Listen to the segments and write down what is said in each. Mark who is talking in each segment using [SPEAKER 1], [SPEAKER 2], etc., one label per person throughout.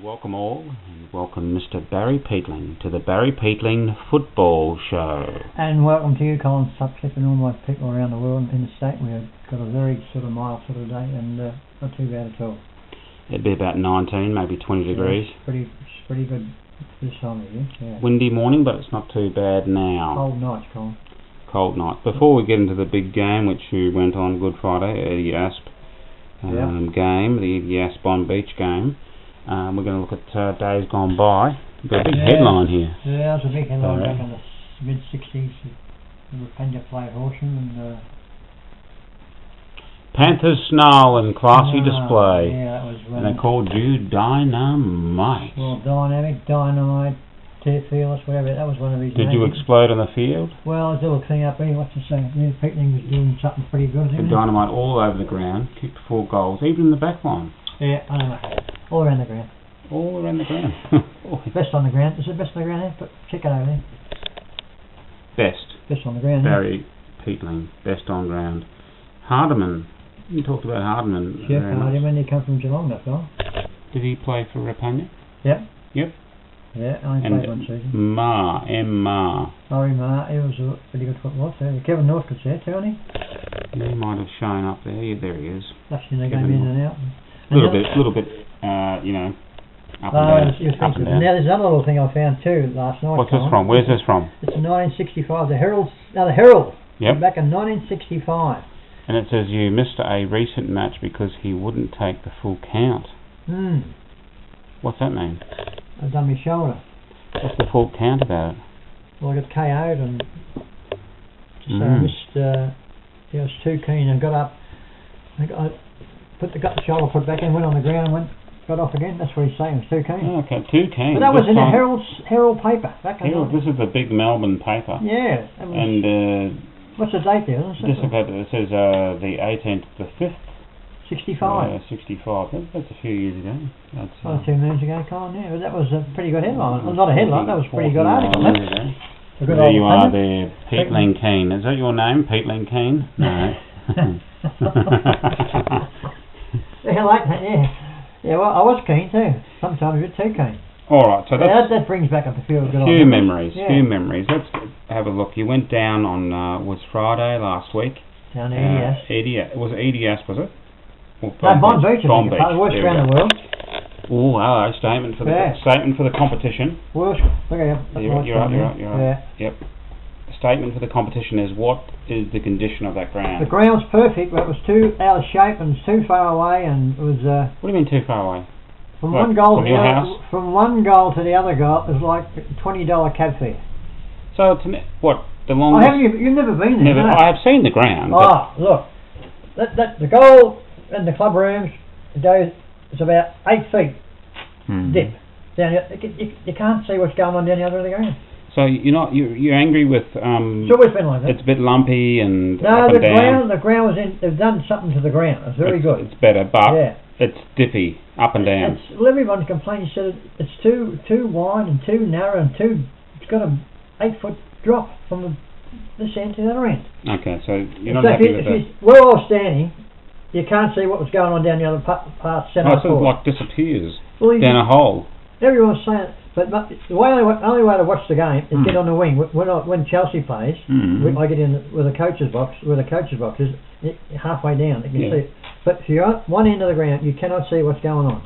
[SPEAKER 1] welcome all, and welcome Mr. Barry Peatling to the Barry Peatling Football Show.
[SPEAKER 2] And welcome to you, Colin Sutcliffe, and all my people around the world and in the state. We've got a very sort of mild sort of day, and not too bad at all.
[SPEAKER 1] It'd be about 19, maybe 20 degrees.
[SPEAKER 2] It's pretty good this time of year. Yeah.
[SPEAKER 1] Windy morning, but it's not too bad now.
[SPEAKER 2] Cold nights, Colin.
[SPEAKER 1] Cold night. Before we get into the big game, which we went on Good Friday, the Asp game, the Asp Bonbeach game, we're going to look at days gone by. We've got a big headline here.
[SPEAKER 2] Yeah, it was a big headline back in the mid-60s. The Penya played Horsham and...
[SPEAKER 1] Panthers snarl and classy display.
[SPEAKER 2] Yeah, that was when...
[SPEAKER 1] And they called you Dynamite.
[SPEAKER 2] Well, dynamic, dynamite, fearless, whatever. That was one of these
[SPEAKER 1] Did
[SPEAKER 2] names.
[SPEAKER 1] you explode on the field?
[SPEAKER 2] Well, I was a little thing up here. What's it saying? Peatling was doing something pretty good.
[SPEAKER 1] The Dynamite all over the ground, kicked 4 goals, even in the back line.
[SPEAKER 2] Yeah, I don't know. All around the ground.
[SPEAKER 1] All around the ground.
[SPEAKER 2] Best on the ground. Is it best on the ground there? But check it over there. Best on the ground.
[SPEAKER 1] Barry Peatling, best on ground. Hardiman. You talked about Hardiman.
[SPEAKER 2] Jeff Hardiman, he come from Geelong, that guy.
[SPEAKER 1] Did he play for Rapania?
[SPEAKER 2] Yep.
[SPEAKER 1] Yep.
[SPEAKER 2] Yeah, only played one season.
[SPEAKER 1] Ma.
[SPEAKER 2] Laurie Ma, he was a pretty good footballer too. Kevin Northcott's there too, isn't he?
[SPEAKER 1] He might have shown up there. Yeah, there he is.
[SPEAKER 2] That's in the game in and out.
[SPEAKER 1] Little bit, you know, up and down.
[SPEAKER 2] Now there's another little thing I found too last night.
[SPEAKER 1] What's this from? Where's this from?
[SPEAKER 2] It's 1965. The Herald.
[SPEAKER 1] Yep.
[SPEAKER 2] Back in 1965.
[SPEAKER 1] And it says you missed a recent match because he wouldn't take the full count. What's that mean?
[SPEAKER 2] I've done my shoulder.
[SPEAKER 1] What's the full count about it?
[SPEAKER 2] Well, I got KO'd and so I missed. I was too keen and got up. I got the shoulder put back in, went on the ground, and got off again. That's what he's saying. It was too keen.
[SPEAKER 1] Oh, okay, too keen.
[SPEAKER 2] But that was in the Herald paper back in.
[SPEAKER 1] Herald. This is a big Melbourne paper.
[SPEAKER 2] Yeah.
[SPEAKER 1] And
[SPEAKER 2] what's the date there?
[SPEAKER 1] It says the 18th, the 5th.
[SPEAKER 2] 65.
[SPEAKER 1] 65. That's a few years ago. That's
[SPEAKER 2] 2 minutes ago, Colin. Yeah, but that was a pretty good headline. Well, not a headline. That was a pretty good article.
[SPEAKER 1] There you are there, Peatling Keen. Is that your name, Peatling Keen? No.
[SPEAKER 2] Yeah, like that. Yeah. Yeah. Well, I was keen too. Sometimes a bit too keen.
[SPEAKER 1] All right. So
[SPEAKER 2] that brings back up a few good
[SPEAKER 1] few memories. Few memories. Let's have a look. You went down on was Friday last week.
[SPEAKER 2] Down EDS.
[SPEAKER 1] Was it EDS? Was it?
[SPEAKER 2] No, Bonbeach.
[SPEAKER 1] Bonbeach.
[SPEAKER 2] Worst around the world.
[SPEAKER 1] Oh, hello. Statement for the competition.
[SPEAKER 2] Worst. Look at you.
[SPEAKER 1] You're right.
[SPEAKER 2] Yeah.
[SPEAKER 1] Yep. Statement for the competition is, what is the condition of that ground?
[SPEAKER 2] The ground's perfect, but it was too out of shape and too far away, and it was.
[SPEAKER 1] What do you mean too far away?
[SPEAKER 2] From one goal
[SPEAKER 1] to the other.
[SPEAKER 2] From one goal to the other goal, it was like $20 cab fare.
[SPEAKER 1] So what the longest?
[SPEAKER 2] You've never been there.
[SPEAKER 1] Never. I have seen the ground.
[SPEAKER 2] Oh, look, the goal in the club rooms it's about 8 feet dip down. You can't see what's going on down the other end of the ground.
[SPEAKER 1] So you're angry with
[SPEAKER 2] It's always been like that.
[SPEAKER 1] It's a bit lumpy and
[SPEAKER 2] no,
[SPEAKER 1] up and down.
[SPEAKER 2] The ground was in. They've done something to the ground. It's very good.
[SPEAKER 1] It's better, but it's dippy up and down.
[SPEAKER 2] Everyone complains. Said it's too wide and too narrow and it's got a 8-foot drop from this end to the other end.
[SPEAKER 1] Okay, so you're not happy with that.
[SPEAKER 2] Where I was standing, you can't see what was going on down the other part.
[SPEAKER 1] It sort of like disappears down a hole.
[SPEAKER 2] Everyone's saying. But the only way to watch the game is get on the wing. When Chelsea plays, I get in with the coach's box. Where the coach's box is halfway down, you can see it. But if you're at one end of the ground, you cannot see what's going on.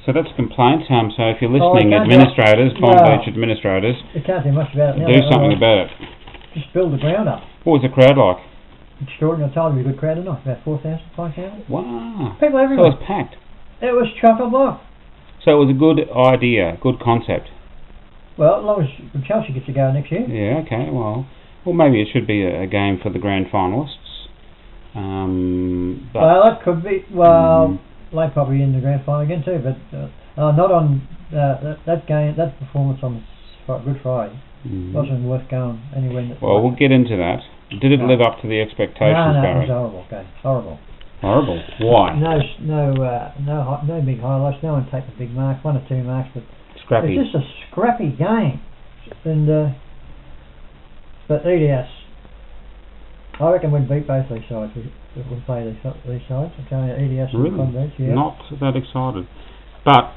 [SPEAKER 1] So that's a complaint. So if you're listening, administrators, Bonbeach administrators,
[SPEAKER 2] you can't do much about it now.
[SPEAKER 1] Do something about it.
[SPEAKER 2] Just build the ground up.
[SPEAKER 1] What was the crowd like?
[SPEAKER 2] Extraordinary. I told you, a good crowd tonight. About 4,000, 5,000.
[SPEAKER 1] Wow.
[SPEAKER 2] People everywhere.
[SPEAKER 1] So it was packed.
[SPEAKER 2] It was chock-a-block.
[SPEAKER 1] So it was a good idea, good concept.
[SPEAKER 2] Well, as long as Chelsea gets to go next year.
[SPEAKER 1] Yeah, okay, well maybe it should be a game for the grand finalists.
[SPEAKER 2] Well, that could be. Well, they're probably in the grand final again too, but not on that game. That performance on Good Friday wasn't worth going anywhere.
[SPEAKER 1] Well, we'll get into that. Did it live up to the expectations, Barry?
[SPEAKER 2] No, it was horrible. Okay, horrible.
[SPEAKER 1] Horrible. Why?
[SPEAKER 2] No big highlights. No one take the big marks. 1 or 2 marks, but
[SPEAKER 1] scrappy.
[SPEAKER 2] It's just a scrappy game. And but EDS, I reckon we'd beat both these sides. If we play these sides. I'm telling you, EDS and Bonbeach. Yeah.
[SPEAKER 1] Not that excited, but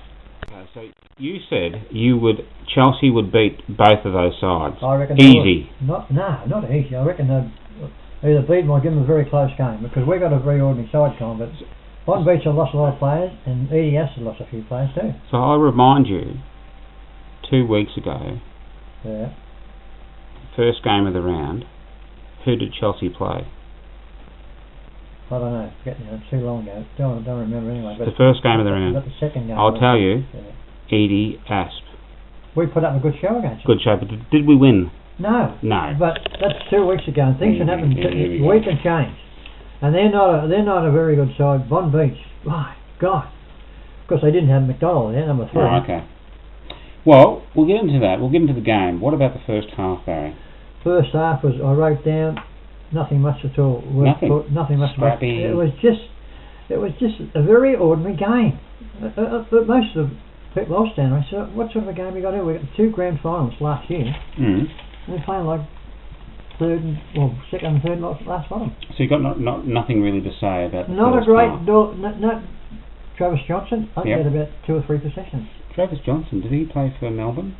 [SPEAKER 1] Okay, so you said Chelsea would beat both of those sides.
[SPEAKER 2] I reckon
[SPEAKER 1] easy.
[SPEAKER 2] Not easy. I reckon they'd either beat them or give them a very close game, because we got a very ordinary side, Con, but Bonbeach have lost a lot of players, and EDS has lost a few players too.
[SPEAKER 1] So I remind you, 2 weeks ago, first game of the round, who did Chelsea play?
[SPEAKER 2] I don't know. It's too long ago. Don't remember anyway. But
[SPEAKER 1] the first game of the round.
[SPEAKER 2] But the second game.
[SPEAKER 1] I'll tell you. Edie Asp.
[SPEAKER 2] We put up a good show against them.
[SPEAKER 1] Good show, but did we win?
[SPEAKER 2] No.
[SPEAKER 1] No.
[SPEAKER 2] But that's 2 weeks ago, and things can happen. We can change. And they're not a very good side. Bonbeach, my God. Of course, they didn't have McDonald there, number 3.
[SPEAKER 1] Oh, okay. Well, we'll get into that. We'll get into the game. What about the first half, Barry?
[SPEAKER 2] First half was, I wrote down, nothing much at all. Nothing much.
[SPEAKER 1] Scrappy.
[SPEAKER 2] It was just a very ordinary game. Most of the people I was standing, I said, what sort of a game we got here? We got 2 grand finals last year. We're playing like second and third last bottom. So
[SPEAKER 1] you got nothing really to say about the
[SPEAKER 2] not
[SPEAKER 1] first
[SPEAKER 2] a great
[SPEAKER 1] half.
[SPEAKER 2] not Travis Johnson. I think he had about 2 or 3 possessions.
[SPEAKER 1] Travis Johnson, did he play for Melbourne?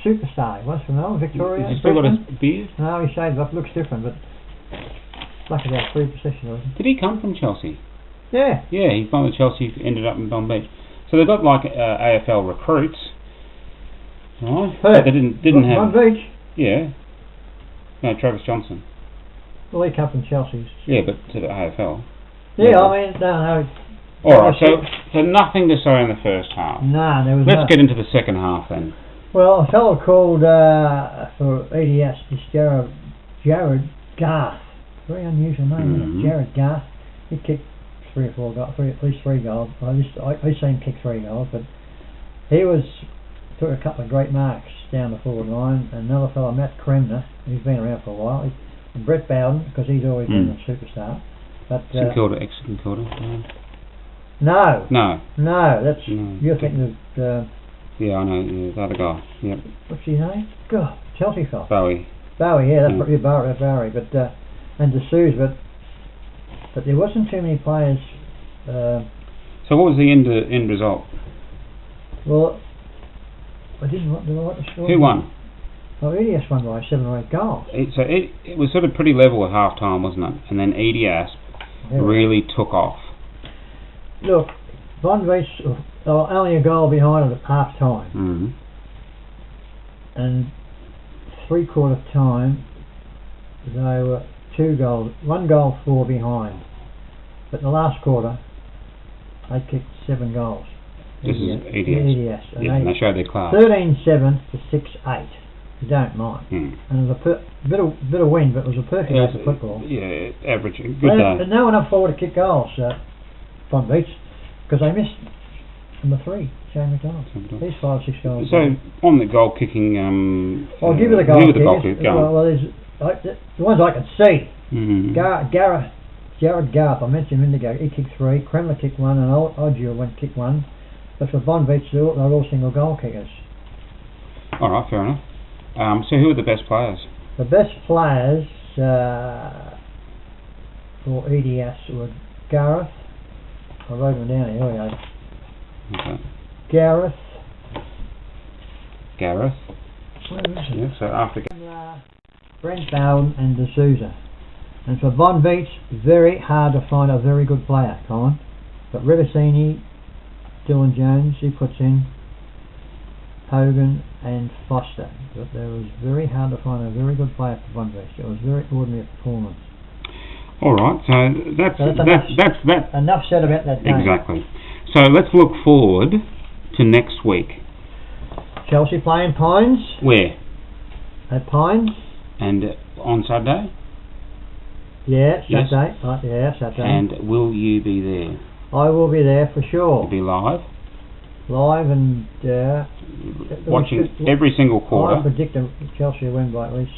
[SPEAKER 2] Superstar. He was for Melbourne, Victoria.
[SPEAKER 1] Has he still got his beard?
[SPEAKER 2] No, he shaved off. Looks different, but like about 3 possessions.
[SPEAKER 1] Did he come from Chelsea?
[SPEAKER 2] Yeah.
[SPEAKER 1] Yeah, he's one of Chelsea, ended up in Bonbeach. So they've got like AFL recruits, right? But they didn't have
[SPEAKER 2] Bonbeach.
[SPEAKER 1] Yeah. No, Travis Johnson.
[SPEAKER 2] Well, he come from Chelsea.
[SPEAKER 1] Yeah, but to the AFL.
[SPEAKER 2] Yeah, I mean, no.
[SPEAKER 1] Alright, so nothing to say in the first half.
[SPEAKER 2] No, there was
[SPEAKER 1] Let's get into the second half then.
[SPEAKER 2] Well, a fellow called for EDS, this Jared Garth. Very unusual name, isn't it? Jared Garth. He kicked 3 or 4 goals, at least 3 goals. I seen him kick 3 goals, but he took a couple of great marks down the forward line. Another fellow, Matt Kremner, who's been around for a while. And Brett Bowden, because he's always been a superstar. But
[SPEAKER 1] St Kilda, ex-St Kilda.
[SPEAKER 2] No. That's you're thinking of.
[SPEAKER 1] Yeah, I know, the other guy. Yep.
[SPEAKER 2] What's his name? God, Chelsea fella.
[SPEAKER 1] Bowie,
[SPEAKER 2] yeah, that's probably Bowie, but and D'Souza, but there wasn't too many players.
[SPEAKER 1] So what was the end result?
[SPEAKER 2] Well, I didn't want the score.
[SPEAKER 1] Who won?
[SPEAKER 2] Well, EDS won by 7 or 8 goals.
[SPEAKER 1] It was sort of pretty level at half time, wasn't it? And then EDS really took off.
[SPEAKER 2] Look, Bonbeach only a goal behind at half time. And 3/4 time they were 2 goals, 1 goal 4 behind. But in the last quarter they kicked 7 goals.
[SPEAKER 1] This is EDS. And they showed their class.
[SPEAKER 2] 13-7 to 6-8. You don't mind. And it was a bit of wind, but it was a perfect day for football.
[SPEAKER 1] Yeah, average, good day.
[SPEAKER 2] But no one up forward to kick goals, Bonbeach, because they missed number 3, Shane McDonald. He's 5 or 6 goals.
[SPEAKER 1] So on the goal kicking,
[SPEAKER 2] I'll give you the goal kickers. Well, there's the ones I can see. Jared Garth, I mentioned him a minute ago. He kicked 3. Kremler kicked 1, and Odgio went kick 1. But for Bonbeach, they're all single goal kickers.
[SPEAKER 1] All right, fair enough. So who are the best players?
[SPEAKER 2] The best players for EDS were Gareth. I wrote them down here.
[SPEAKER 1] Okay.
[SPEAKER 2] Gareth.
[SPEAKER 1] Where is it? Yeah, so after
[SPEAKER 2] Brent Bowden and D'Souza. And for Bonbeach, very hard to find a very good player, Colin. But Rivasini, Dylan Jones, he puts in Hogan and Foster. But it was very hard to find a very good player for Bonbeach. It was very ordinary performance.
[SPEAKER 1] All right, so that's
[SPEAKER 2] enough said about that game.
[SPEAKER 1] Exactly. So let's look forward to next week.
[SPEAKER 2] Chelsea playing Pines.
[SPEAKER 1] Where?
[SPEAKER 2] At Pines.
[SPEAKER 1] And on Saturday?
[SPEAKER 2] Yeah, Saturday. Yes. Saturday.
[SPEAKER 1] And will you be there?
[SPEAKER 2] I will be there for sure.
[SPEAKER 1] You'll be live?
[SPEAKER 2] Live and
[SPEAKER 1] watching every single quarter.
[SPEAKER 2] I predict Chelsea will win by at least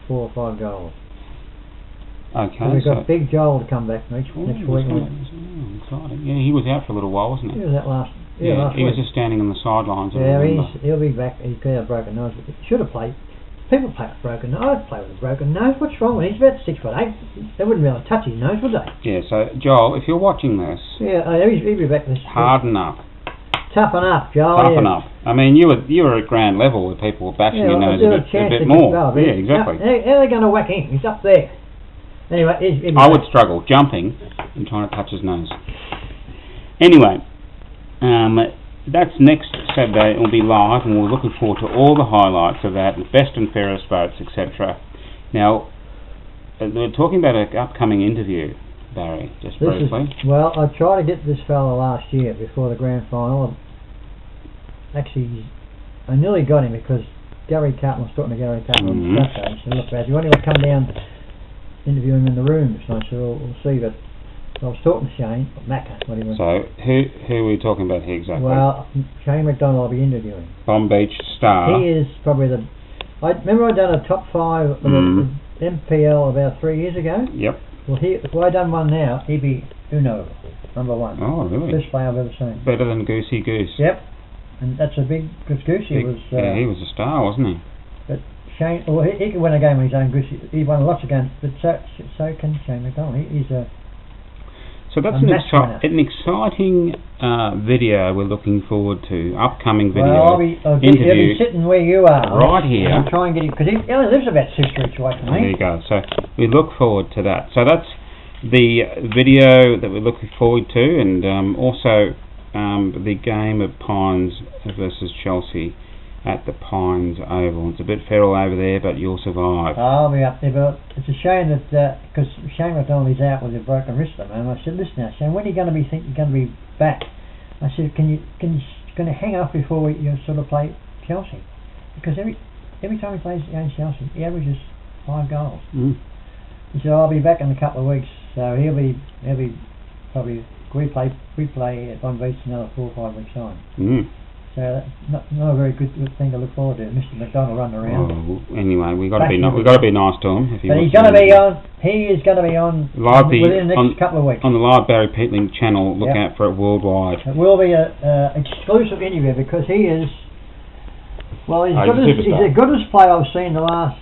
[SPEAKER 2] 4 or 5 goals.
[SPEAKER 1] Okay.
[SPEAKER 2] So we've got Big Joel to come back next week.
[SPEAKER 1] Exciting. Yeah, he was out for a little while, wasn't he?
[SPEAKER 2] He was out last
[SPEAKER 1] he
[SPEAKER 2] week.
[SPEAKER 1] was just standing on the sidelines.
[SPEAKER 2] Yeah, he'll be back. He had a broken nose. He should have played. People play with a broken nose. I'd play with a broken nose. What's wrong with him? He's about 6'8". They wouldn't be able to touch his nose, would they?
[SPEAKER 1] Yeah, so Joel, if you're watching this,
[SPEAKER 2] yeah, he'll be back this
[SPEAKER 1] harden up.
[SPEAKER 2] Toughen up, Joe.
[SPEAKER 1] Toughen up. I mean, you were at ground level where people were bashing your nose a bit more. Yeah, exactly.
[SPEAKER 2] How are they going to whack him? He's up there. Anyway,
[SPEAKER 1] I would struggle jumping and trying to touch his nose. Anyway, that's next Saturday. It will be live, and we're looking forward to all the highlights of that, best and fairest votes, etc. Now, we're talking about an upcoming interview, Barry, just briefly.
[SPEAKER 2] Well, I tried to get this fella last year before the grand final. Actually, I nearly got him because Gary Cartman was talking to Gary Cartman on Saturday. He said, look, Barry, you want to come down interview him in the room? So I said, we'll see, but I was talking to Shane Macca.
[SPEAKER 1] So, who are we talking about here exactly?
[SPEAKER 2] Well, Shane McDonald I'll be interviewing.
[SPEAKER 1] Bonbeach star.
[SPEAKER 2] He is probably remember I'd done a top 5 of the MPL about 3 years ago?
[SPEAKER 1] Yep.
[SPEAKER 2] Well, if I done one now, he'd be Uno, number 1.
[SPEAKER 1] Oh, really?
[SPEAKER 2] Best player I've ever seen.
[SPEAKER 1] Better than Goosey Goose.
[SPEAKER 2] Yep. And that's a big, because Goosey was...
[SPEAKER 1] yeah, he was a star, wasn't he?
[SPEAKER 2] But Shane, well, he could win a game on his own. Goosey, he won lots of games, but so can Shane McDonald. He's a...
[SPEAKER 1] So that's an exciting video we're looking forward to. Upcoming video.
[SPEAKER 2] Well, I'll be sitting where you are.
[SPEAKER 1] Right here.
[SPEAKER 2] I'll try and get him, because he only lives about 6 streets away from me.
[SPEAKER 1] There you go. So we look forward to that. So that's the video that we're looking forward to, and also the game of Pines versus Chelsea at the Pines Oval. It's a bit feral over there, but you'll survive.
[SPEAKER 2] I'll be up there, but it's a shame that, because Shane McDonald is out with a broken wrist at the moment. I said, listen now, Shane, when are you going to be back? I said, can you hang up before you sort of play Chelsea? Because every time he plays against Chelsea, he averages 5 goals. He said, I'll be back in a couple of weeks, so he'll be probably, we play at Bonbeach another 4 or 5 weeks time. So that's not a very good thing to look forward to. Mr. McDonald running around.
[SPEAKER 1] Oh, anyway, we got to be nice to him.
[SPEAKER 2] But he's going to be on. He is going to be on live within the next couple of weeks
[SPEAKER 1] on the live Barry Peatling channel. Look out for it worldwide.
[SPEAKER 2] It will be an exclusive interview because he is. Well, he's the goodest player I've seen in the last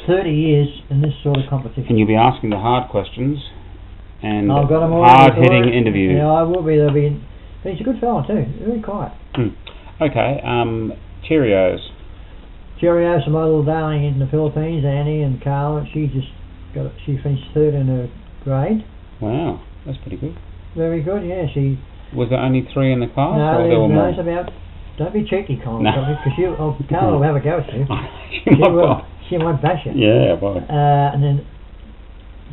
[SPEAKER 2] 30 years in this sort of competition.
[SPEAKER 1] And you'll be asking the hard questions and
[SPEAKER 2] hard-hitting
[SPEAKER 1] interviews.
[SPEAKER 2] Yeah, I will be. But he's a good fella too. Really quiet.
[SPEAKER 1] Okay. Cheerios.
[SPEAKER 2] Cheerios, my little darling in the Philippines, Annie and Carla. She finished 3rd in her grade.
[SPEAKER 1] Wow, that's pretty good.
[SPEAKER 2] Very good. Yeah, she.
[SPEAKER 1] Was there only 3 in the class?
[SPEAKER 2] No, it's about. Don't be cheeky, Colin, because Carla will have a go at you. She might bash you.
[SPEAKER 1] Yeah, well.
[SPEAKER 2] And then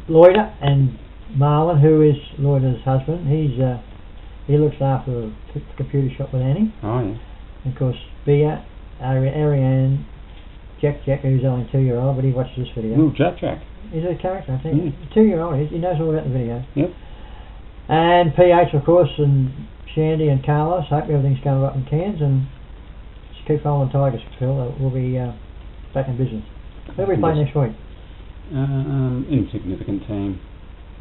[SPEAKER 2] Lloyder and Marlon, who is Lloyder's husband, he looks after a computer shop with Annie.
[SPEAKER 1] Oh, yeah.
[SPEAKER 2] And of course, Bia, Ariane, Jack, who's only 2-year-old, but he watches this video.
[SPEAKER 1] Oh, Jack.
[SPEAKER 2] He's a character, I think. 2-year-old, he knows all about the video.
[SPEAKER 1] Yep.
[SPEAKER 2] And PH, of course, and Shandy and Carlos. Hope everything's going up in Cairns, and just keep following Tigers, Phil. We'll be back in business. Who will we play next week?
[SPEAKER 1] Insignificant team.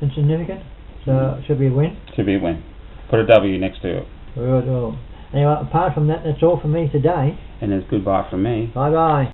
[SPEAKER 2] Insignificant? So it should be a win?
[SPEAKER 1] Should be a win. Put a W next to it.
[SPEAKER 2] Well, anyway, apart from that, that's all from me today.
[SPEAKER 1] And it's goodbye from me.
[SPEAKER 2] Bye-bye.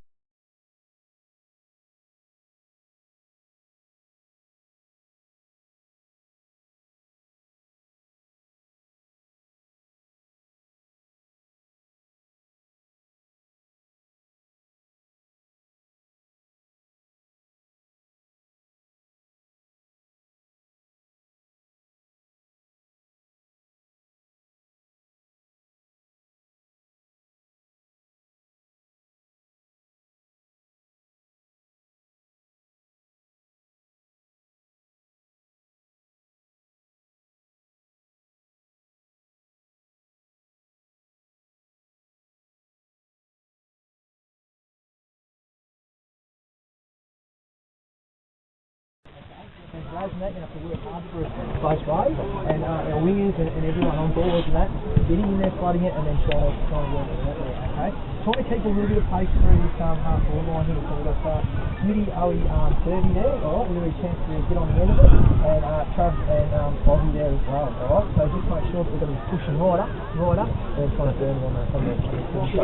[SPEAKER 2] Guys, and that, you have to work hard for both ways, and our wingers and everyone on board and that, getting in there, flooding it, and then trying to work it that way, okay? Trying to keep a little bit of pace through this half-forward line here, so we've got Smitty, Owie, 30 there, alright, with a chance to get on the end of it, and Trav and Bobby there as well, alright? So just make sure that we're going to be pushing right up, and trying to burn on the show,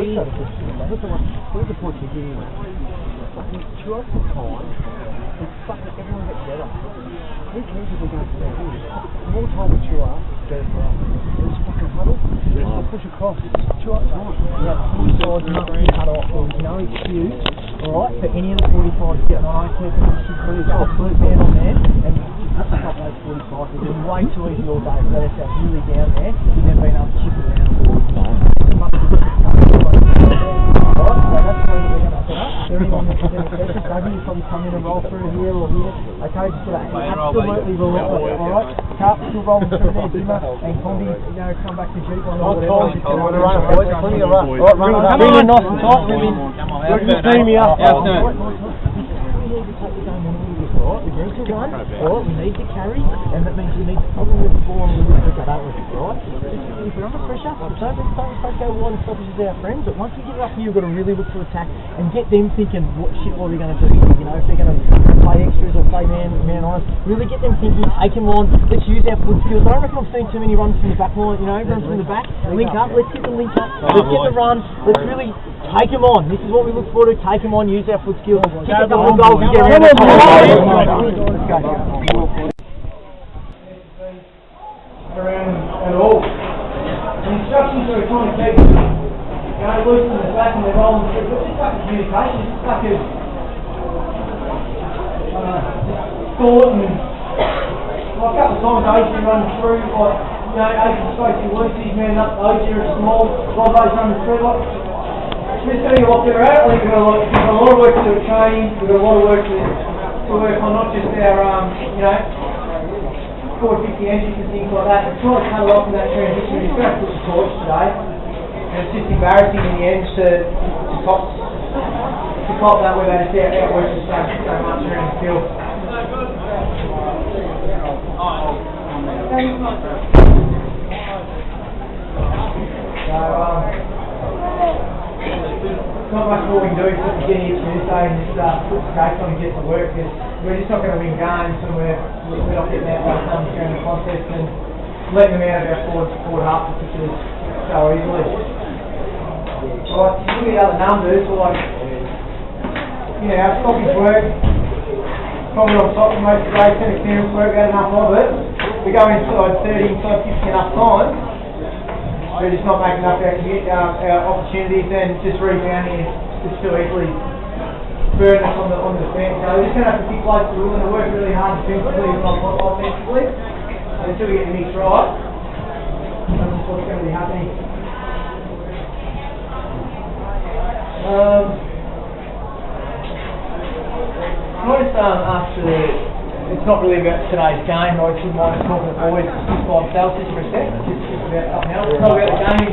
[SPEAKER 2] so to where's the point you're giving that? Fucking too often time, it's fucking everyone gets better. Who cares if we go to the more time we chew up,
[SPEAKER 3] Let's fucking huddle. Let's push across. Two up front. Yeah, sides must be cut off. There is no excuse, alright, for any of the 45s getting on. I care for this should be absolute man on there. And that's the top of those 45s. It's been way too easy all day. Let ourselves really down there. We've never been able to chip it around. Alright, so that's where we're going to set up. Everyone that's in the session, Dougie will probably come in and roll through here or here. Okay, just get absolutely relentless, alright? Carp's still rolling through there, Dimmer, and Combi, come back to Jeep on or whatever. Plenty of run. Come on, nice and tight, women. You're team me up. We need to run, or we need to carry, and that means we need to probably move the ball a little bit quicker, don't we? Right? If we're under pressure, don't go wide and stoppages with our friends, but once we get it up here, we've got to really look to attack and get them thinking, what are we going to do? You know, if they're going to play extras or play man on us, really get them thinking, take them on, let's use our foot skills. I don't reckon I've seen too many runs from the back line, runs from the back, link up, let's get the link up, let's get the run, let's really take them on. This is what we look forward to, take them on, use our foot skills, kick a couple of goals and get around the
[SPEAKER 4] around at all. The instructions are trying to keep loose in the back and they're rolling through, but just like communication, just like a thought and a couple of times Ocean run through, Ocean's supposed to be loose, he's man up, Ocean are small, Robbo's running through, just doing a lot better out. I think we've got a lot of work to do at training, we've got a lot of work to work on, not just our, 450 entries and things like that. We're trying to cut it off in that transition. We're going to put the torch today, and it's just embarrassing in the end to cop that way. They just outwork us so much around the field. Not much more we can do except get here Tuesday and just put the skates on and get to work, because we're just not going to win games when we're not getting out by thumbs during the contest and letting them out of our forward half particularly so easily. Alright, if you look at other numbers, our stoppage work, probably on top of most today, centre clearance work, we had enough of it. We go inside 30, inside 50 enough time. We're just not making up our opportunities, and just rebounding is too easily burn us on the defence. So we're just going to have to pick places we're going to work really hard defensively and not offensively until we get the mix right. That's what's going to be happening. I just ask it's not really about today's game, I just wouldn't mind talking to the boys just by themselves just for a sec, just about something else. It's not about the game.